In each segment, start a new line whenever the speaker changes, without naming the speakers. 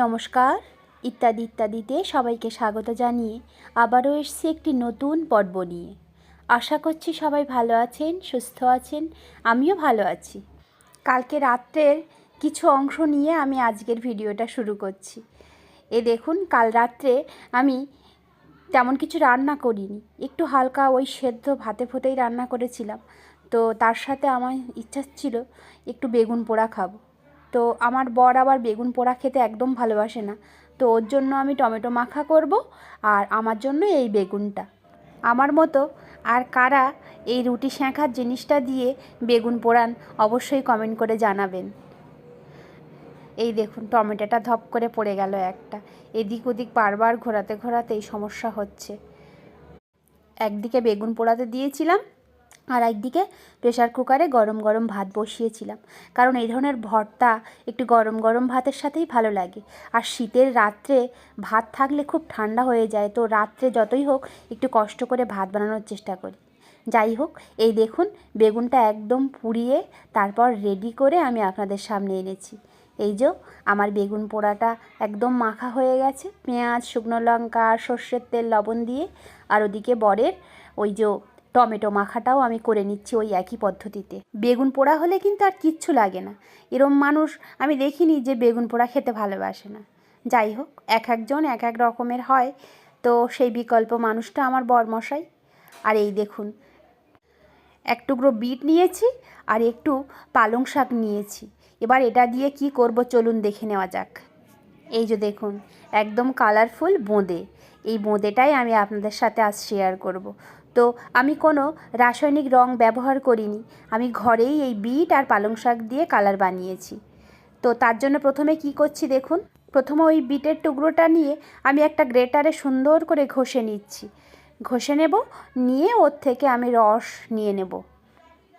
নমস্কার। ইত্যাদি ইত্যাদিতে সবাইকে স্বাগত জানিয়ে আবারও এসেছি একটি নতুন পর্ব নিয়ে। আশা করছি সবাই ভালো আছেন, সুস্থ আছেন, আমিও ভালো আছি। কালকে রাত্রের কিছু অংশ নিয়ে আমি আজকের ভিডিওটা শুরু করছি। দেখুন, কাল রাত্রে আমি তেমন কিছু রান্না করিনি, একটু হালকা ওই সেদ্ধ ভাতে ফোতেই রান্না করেছিলাম। তো তার সাথে আমার ইচ্ছা ছিল একটু বেগুন পোড়া খাবো। তো আমার বর আবার বেগুন পোড়া খেতে একদম ভালোবাসে না, তো ওর জন্য আমি টমেটো মাখা করব, আর আমার জন্য এই বেগুনটা। আমার মতো আর কারা এই রুটি সেঁকার জিনিসটা দিয়ে বেগুন পোড়ান অবশ্যই কমেন্ট করে জানাবেন। এই দেখুন, টমেটোটা ধপ করে পড়ে গেল একটা। এদিক ওদিক বারবার ঘোরাতে ঘোরাতে এই সমস্যা হচ্ছে। একদিকে বেগুন পোড়াতে দিয়েছিলাম, আর একদিকে প্রেসার কুকারে গরম গরম ভাত বসিয়েছিলাম, কারণ এই ধরনের ভর্তা একটু গরম গরম ভাতের সাথেই ভালো লাগে। আর শীতের রাত্রে ভাত থাকলে খুব ঠান্ডা হয়ে যায়, তো রাত্রে যতই হোক একটু কষ্ট করে ভাত বানানোর চেষ্টা করি। যাই হোক, এই দেখুন বেগুনটা একদম পুড়িয়ে তারপর রেডি করে আমি আপনাদের সামনে এনেছি। এই যে আমার বেগুন পোড়াটা একদম মাখা হয়ে গেছে, পেঁয়াজ, শুকনো লঙ্কা, সর্ষের তেল, লবণ দিয়ে। আর ওদিকে বরের ওই যে টমেটো মাখাটাও আমি করে নিচ্ছি ওই একই পদ্ধতিতে। বেগুন পোড়া হলে কিন্তু আর কিচ্ছু লাগে না। এরম মানুষ আমি দেখিনি যে বেগুন পোড়া খেতে ভালোবাসে না। যাই হোক, এক একজন এক এক রকমের হয়, তো সেই বিকল্প মানুষটা আমার বরমশাই। আর এই দেখুন, এক টুকরো বিট নিয়েছি আর একটু পালং শাক নিয়েছি। এবার এটা দিয়ে কি করব চলুন দেখে নেওয়া যাক। এই যে দেখুন, একদম কালারফুল বোঁদে। এই বোঁদেটাই আমি আপনাদের সাথে আজ শেয়ার করব। তো আমি কোনো রাসায়নিক রং ব্যবহার করিনি, আমি ঘরেই এই বিট আর পালং শাক দিয়ে কালার বানিয়েছি। তো তার জন্য প্রথমে কি করছি দেখুন, প্রথমে ওই বিটের টুকরোটা নিয়ে আমি একটা গ্রেটারে সুন্দর করে ঘষে নিচ্ছি। ঘষে নেব, নিয়ে ওর থেকে আমি রস নিয়ে নেব।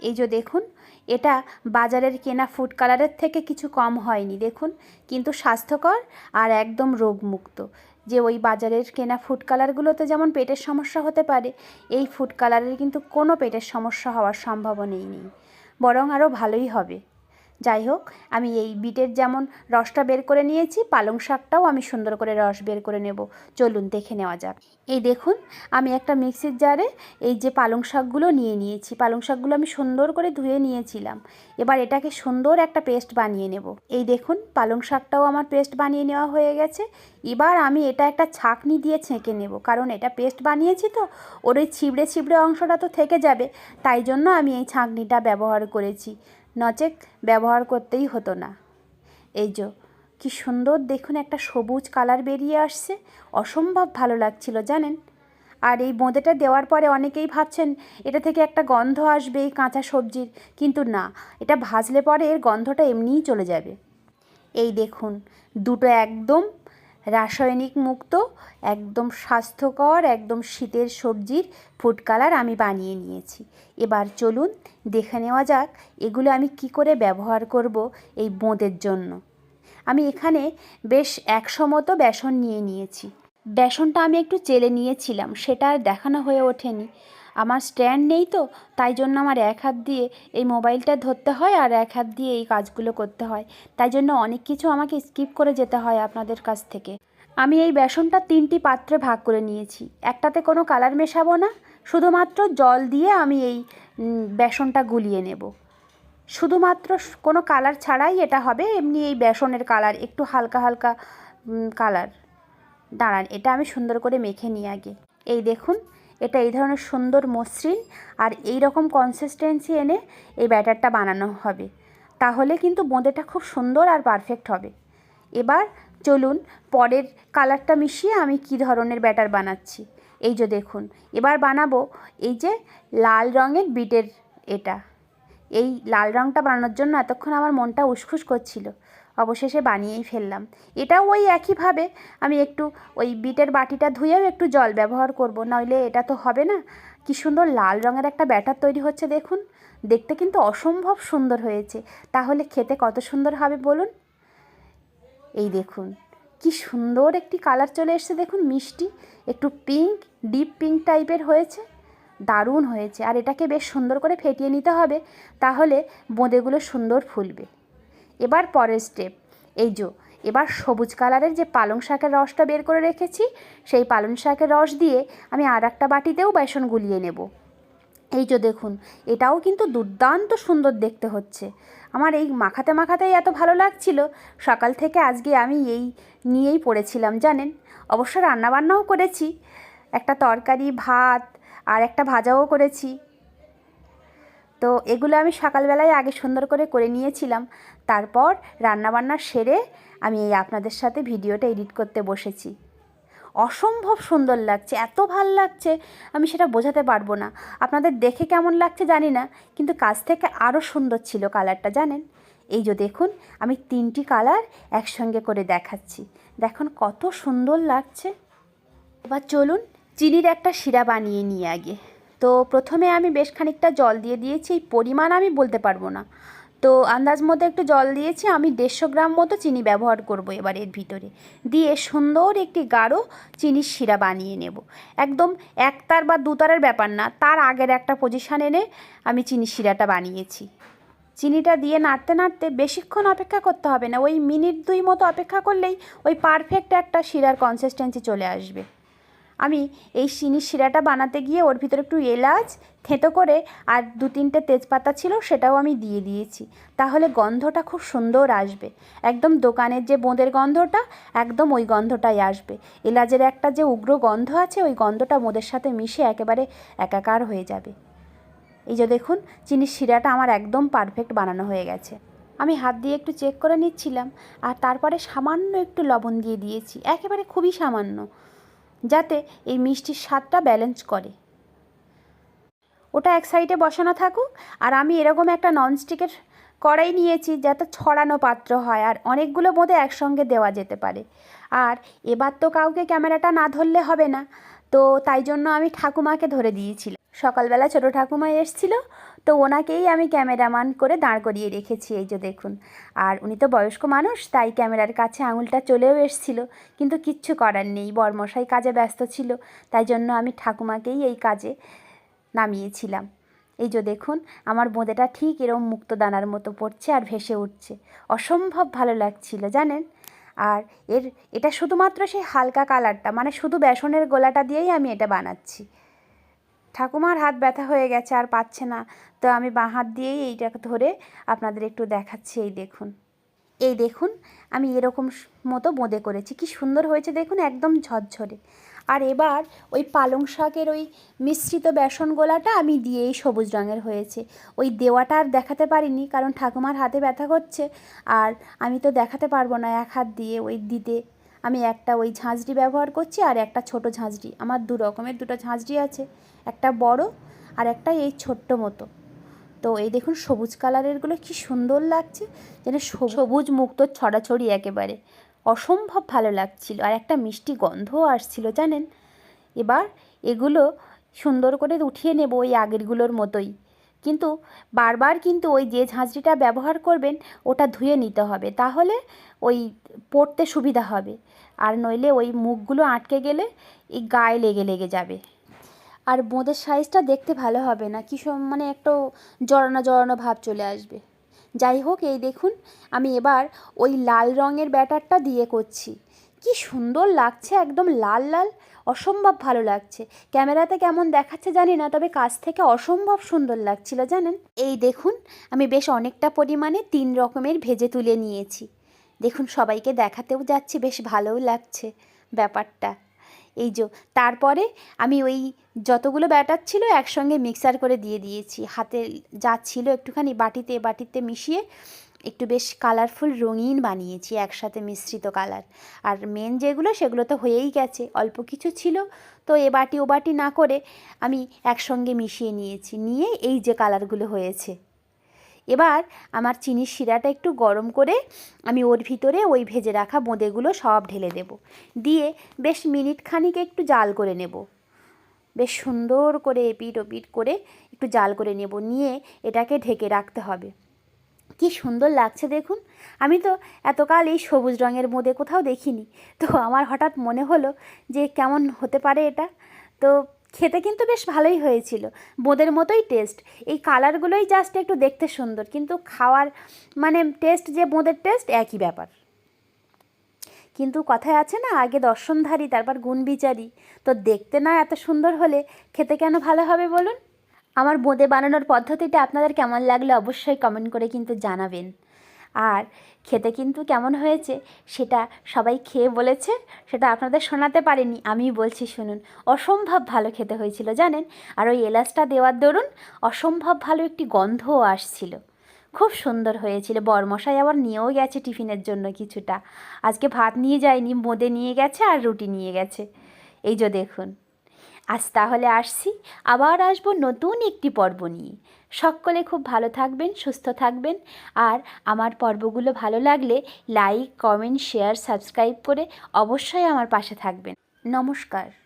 এই যে দেখুন, এটা বাজারের কেনা ফুড কালারের থেকে কিছু কম হয়নি দেখুন, কিন্তু স্বাস্থ্যকর আর একদম রোগমুক্ত। যে ওই বাজারের কেনা ফুড কালারগুলোতে যেমন পেটের সমস্যা হতে পারে, এই ফুড কালারের কিন্তু কোনো পেটের সমস্যা হওয়ার সম্ভাবনাই নেই, বরং আরও ভালোই হবে। যাই হোক, আমি এই বিটের যেমন রসটা বের করে নিয়েছি, পালং শাকটাও আমি সুন্দর করে রস বের করে নেব। চলুন দেখে নেওয়া যাক। এই দেখুন, আমি একটা মিক্সির জারে এই যে পালং শাকগুলো নিয়ে নিয়েছি। পালং শাকগুলো আমি সুন্দর করে ধুয়ে নিয়েছিলাম। এবার এটাকে সুন্দর একটা পেস্ট বানিয়ে নেব। এই দেখুন, পালং শাকটাও আমার পেস্ট বানিয়ে নেওয়া হয়ে গেছে। এবার আমি এটা একটা ছাঁকনি দিয়ে ছেঁকে নেব, কারণ এটা পেস্ট বানিয়েছি তো ওর ওই ছিবড়ে ছিবড়ে অংশটা তো থেকে যাবে, তাই জন্য আমি এই ছাঁকনিটা ব্যবহার করেছি, নচেত ব্যবহার করতেই হতো না। এই যে কি সুন্দর দেখুন, একটা সবুজ কালার বেরিয়ে আসছে, অসম্ভব ভালো লাগছিল জানেন। আর এই বোঁদেটা দেওয়ার পরে অনেকেই ভাবছেন এটা থেকে একটা গন্ধ আসবে এই কাঁচা সবজির, কিন্তু না, এটা ভাজলে পরে এর গন্ধটা এমনিই চলে যাবে। এই দেখুন, দুটো একদম রাসায়নিক মুক্ত, একদম স্বাস্থ্যকর, একদম শীতের সবজির ফুড কালার আমি বানিয়ে নিয়েছি। এবার চলুন দেখে নেওয়া যাক এগুলো আমি কি করে ব্যবহার করব এই বোঁদের জন্য। আমি এখানে বেশ 100 মতো বেসন নিয়ে নিয়েছি। বেসনটা আমি একটু চেলে নিয়েছিলাম, সেটা আর দেখানো হয়ে ওঠেনি। আমার স্ট্যান্ড নেই তো, তাই জন্য আমার এক হাত দিয়ে এই মোবাইলটা ধরতে হয় আর এক হাত দিয়ে এই কাজগুলো করতে হয়, তাই জন্য অনেক কিছু আমাকে স্কিপ করে যেতে হয় আপনাদের কাছ থেকে। আমি এই বেসনটা 3টি পাত্রে ভাগ করে নিয়েছি। একটাতে কোনো কালার মেশাবো না, শুধুমাত্র জল দিয়ে আমি এই বেসনটা গুলিয়ে নেব। শুধুমাত্র কোনো কালার ছাড়াই এটা হবে, এমনি এই বেসনের কালার একটু হালকা হালকা কালার। দাঁড়ান, এটা আমি সুন্দর করে মেখে নিই আগে। এই দেখুন, এটা এই ধরনের সুন্দর মসৃণ আর এই রকম কনসিস্টেন্সি এনে এই ব্যাটারটা বানানো হবে, তাহলে কিন্তু বোঁদেটা খুব সুন্দর আর পারফেক্ট হবে। এবার চলুন পরের কালারটা মিশিয়ে আমি কি ধরনের ব্যাটার বানাচ্ছি। এই যে দেখুন, এবার বানাবো এই যে লাল রঙের বিটের এটা। এই লাল রঙটা বানানোর জন্য এতক্ষণ আমার মনটা উসখুস করছিল, অবশেষে বানিয়েই ফেললাম। এটাও ওই একইভাবে আমি একটু ওই বিটের বাটিটা ধুয়েও একটু জল ব্যবহার করব, নইলে এটা তো হবে না। কি সুন্দর লাল রঙের একটা ব্যাটার তৈরি হচ্ছে দেখুন, দেখতে কিন্তু অসম্ভব সুন্দর হয়েছে, তাহলে খেতে কত সুন্দর হবে বলুন। এই দেখুন কি সুন্দর একটি কালার চলে এসেছে দেখুন, মিষ্টি একটু পিঙ্ক, ডিপ পিঙ্ক টাইপের হয়েছে, দারুণ হয়েছে। আর এটাকে বেশ সুন্দর করে ফেটিয়ে নিতে হবে, তাহলে বোঁদেগুলো সুন্দর ফুলবে। এবার পরের স্টেপ, এই যে এবার সবুজ কালারের যে পালং শাকের রসটা বের করে রেখেছি, সেই পালং শাকের রস দিয়ে আমি আর একটা বাটিতেও বেসন গুলিয়ে নেব। এই যে দেখুন, এটাও কিন্তু দুর্দান্ত সুন্দর দেখতে হচ্ছে। আমার এই মাখাতে মাখাতেই এত ভালো লাগছিল, সকাল থেকে আজকে আমি এই নিয়েই পড়েছিলাম জানেন। অবশ্য রান্নাবান্নাও করেছি, একটা তরকারি, ভাত আর একটা ভাজাও করেছি। তো এগুলো আমি সকালবেলায় আগে সুন্দর করে নিয়েছিলাম। তারপর রান্নাবান্না সেরে আমি এই আপনাদের সাথে ভিডিওটা এডিট করতে বসেছি। অসম্ভব সুন্দর লাগছে, এত ভাল লাগছে আমি সেটা বোঝাতে পারবো না। আপনাদের দেখে কেমন লাগছে জানি না, কিন্তু কাছ থেকে আরও সুন্দর ছিল কালারটা জানেন। এই যে দেখুন, আমি 3টি কালার একসঙ্গে করে দেখাচ্ছি, দেখুন কত সুন্দর লাগছে। এবার চলুন চিনির একটা শিরা বানিয়ে নিই আগে। তো প্রথমে আমি বেশ খানিকটা জল দিয়ে দিয়েছি, এই পরিমাণ আমি বলতে পারবো না, তো আন্দাজ মতো একটু জল দিয়েছি। আমি 150 গ্রাম মতো চিনি ব্যবহার করব এবার এর ভিতরে, দিয়ে সুন্দর একটি গাঢ় চিনির শিরা বানিয়ে নেব। একদম একতার বা দুতারের ব্যাপার না, তার আগের একটা পজিশান এনে আমি চিনির শিরাটা বানিয়েছি। চিনিটা দিয়ে নাড়তে নাড়তে বেশিক্ষণ অপেক্ষা করতে হবে না, ওই মিনিট 2 মতো অপেক্ষা করলেই ওই পারফেক্ট একটা শিরার কনসিস্টেন্সি চলে আসবে। আমি এই চিনির শিরাটা বানাতে গিয়ে ওর ভিতরে একটু এলাচ থেঁতো করে আর 2-3টে তেজপাতা ছিল, সেটাও আমি দিয়ে দিয়েছি, তাহলে গন্ধটা খুব সুন্দর আসবে। একদম দোকানের যে বোঁদের গন্ধটা, একদম ওই গন্ধটাই আসবে। এলাচের একটা যে উগ্র গন্ধ আছে, ওই গন্ধটা মদের সাথে মিশে একেবারে একাকার হয়ে যাবে। এই যে দেখুন, চিনির শিরাটা আমার একদম পারফেক্ট বানানো হয়ে গেছে। আমি হাত দিয়ে একটু চেক করে নিচ্ছিলাম, আর তারপরে সামান্য একটু লবণ দিয়ে দিয়েছি, একেবারে খুবই সামান্য, যাতে এই মিষ্টির স্বাদটা ব্যালেন্স করে। ওটা এক সাইডে বসানো থাকুক, আর আমি এরকম একটা ননস্টিকের কড়াই নিয়েছি, যাতে ছড়ানো পাত্র হয় আর অনেকগুলো বোঁদে একসঙ্গে দেওয়া যেতে পারে। আর এবার তো কাউকে ক্যামেরাটা না ধরলে হবে না, তো তাই জন্য আমি ঠাকুমাকে ধরে দিয়েছিলাম। সকালবেলা ছোটো ঠাকুমা এসেছিলো, তো ওনাকেই আমি ক্যামেরাম্যান করে দাঁড় করিয়ে রেখেছি। এই যে দেখুন, আর উনি তো বয়স্ক মানুষ, তাই ক্যামেরার কাছে আঙুলটা চলেও এসেছিলো, কিন্তু কিচ্ছু করার নেই, বরমশাই কাজে ব্যস্ত ছিল, তাই জন্য আমি ঠাকুমাকেই এই কাজে নামিয়েছিলাম। এই যে দেখুন, আমার বোঁদেটা ঠিক এরকম মুক্তদানার মতো পড়ছে আর ভেসে উঠছে, অসম্ভব ভালো লাগছিল জানেন। আর এটা শুধুমাত্র সেই হালকা কালারটা, মানে শুধু বেসনের গোলাটা দিয়েই আমি এটা বানাচ্ছি। ঠাকুমার হাত ব্যথা হয়ে গেছে, আর পাচ্ছে না, তো আমি বাঁ হাত দিয়েই এইটাকে ধরে আপনাদের একটু দেখাচ্ছি। এই দেখুন আমি এরকম মতো বোঁদে করেছি, কি সুন্দর হয়েছে দেখুন, একদম ঝরঝরে। আর এবার ওই পালং শাকের ওই মিশ্রিত বেসন গোলাটা আমি দিয়েই সবুজ রঙের হয়েছে। ওই দেওয়াটা আর দেখাতে পারিনি, কারণ ঠাকুমার হাতে ব্যথা করছে, আর আমি তো দেখাতে পারবো না এক হাত দিয়ে ওই দিতে। আমি একটা ওই ঝাঁঝরি ব্যবহার করছি, আর একটা ছোট ঝাঁঝরি, আমার 2 রকমের 2টো ঝাঁঝরি আছে, একটা বড় আর একটা এই ছোট্ট মতো। তো এই দেখুন সবুজ কালারেরগুলো কি সুন্দর লাগছে, যেন সবুজ মুক্ত ছড়াছড়ি, একেবারে অসম্ভব ভালো লাগছিল, আর একটা মিষ্টি গন্ধও আসছিল জানেন। এবার এগুলো সুন্দর করে উঠিয়ে নেব ওই আগেরগুলোর মতোই, কিন্তু বারবার কিন্তু ওই যে ঝাঁঝরিটা ব্যবহার করবেন ওটা ধুয়ে নিতে হবে, তাহলে ওই পড়তে সুবিধা হবে, আর নইলে ওই মুখগুলো আটকে গেলে এই গায়ে লেগে লেগে যাবে, আর বোঁদের সাইজটা দেখতে ভালো হবে না, কি মানে একটু জড়ানো জড়ানো ভাব চলে আসবে। যাই হোক, এই দেখুন আমি এবার ওই লাল রঙের ব্যাটারটা দিয়ে করছি, কি সুন্দর লাগছে, একদম লাল লাল, অসম্ভব ভালো লাগছে। ক্যামেরাতে কেমন দেখাচ্ছে জানি না, তবে কাছ থেকে অসম্ভব সুন্দর লাগছিল জানেন। এই দেখুন আমি বেশ অনেকটা পরিমাণে 3 রকমের ভেজে তুলে নিয়েছি, দেখুন সবাইকে দেখাতেও যাচ্ছি, বেশ ভালোও লাগছে ব্যাপারটা। এই যে তারপরে আমি ওই যতগুলো ব্যাটার ছিল একসঙ্গে মিক্সার করে দিয়ে দিয়েছি, হাতে যা ছিল একটুখানি বাটিতে মিশিয়ে একটু বেশ কালারফুল রঙিন বানিয়েছি, একসাথে মিশ্রিত কালার। আর মেন যেগুলো সেগুলো তো হয়েই গেছে, অল্প কিছু ছিল, তো এ বাটি ও বাটি না করে আমি একসঙ্গে মিশিয়ে নিয়েছি, নিয়ে এই যে কালারগুলো হয়েছে। এবার আমার চিনির শিরাটা একটু গরম করে আমি ওর ভিতরে ওই ভেজে রাখা বোঁদেগুলো সব ঢেলে দেব, দিয়ে বেশ মিনিট খানিক একটু জাল করে নেব, বেশ সুন্দর করে এপিট ওপিট করে একটু জাল করে নেব, নিয়ে এটাকে ঢেকে রাখতে হবে। কি সুন্দর লাগছে দেখুন, আমি তো এতকাল এই সবুজ রঙের বোঁদে কোথাও দেখিনি, তো আমার হঠাৎ মনে হলো যে কেমন হতে পারে এটা। তো খেতে কিন্তু বেশ ভালোই হয়েছিল, বোঁদের মতোই টেস্ট, এই কালারগুলোই জাস্ট একটু দেখতে সুন্দর, কিন্তু খাওয়ার মানে টেস্ট যে বোঁদের টেস্ট একই ব্যাপার। কিন্তু কথায় আছে না, আগে দর্শনধারী তারপর গুণ বিচারী। তো দেখতে না এত সুন্দর হলে খেতে কেন ভালো হবে বলুন? আমার বোঁদে বানানোর পদ্ধতিটা আপনাদের কেমন লাগলো অবশ্যই কমেন্ট করে কিন্তু জানাবেন। আর খেতে কিন্তু কেমন হয়েছে সেটা সবাই খেয়ে বলেছে, সেটা আপনাদের শোনাতে পারিনি, আমিই বলছি শুনুন। অসম্ভব ভালো খেতে হয়েছিল জানেন। আর ওই এলাচটা দেওয়ার দরুন অসম্ভব ভালো একটি গন্ধও আসছিল। খুব সুন্দর হয়েছিল। বরমশাই আবার নিয়েও গেছে টিফিনের জন্য কিছুটা। আজকে ভাত নিয়ে যায়নি, বোঁদে নিয়ে গেছে আর রুটি নিয়ে গেছে। এই যে দেখুন। আজ তাহলে আসছি, আবার আসবো নতুন একটি পর্ব নিয়ে। সকলে খুব ভালো থাকবেন, সুস্থ থাকবেন। আর আমার পর্বগুলো ভালো লাগলে লাইক, কমেন্ট, শেয়ার, সাবস্ক্রাইব করে অবশ্যই আমার পাশে থাকবেন। নমস্কার।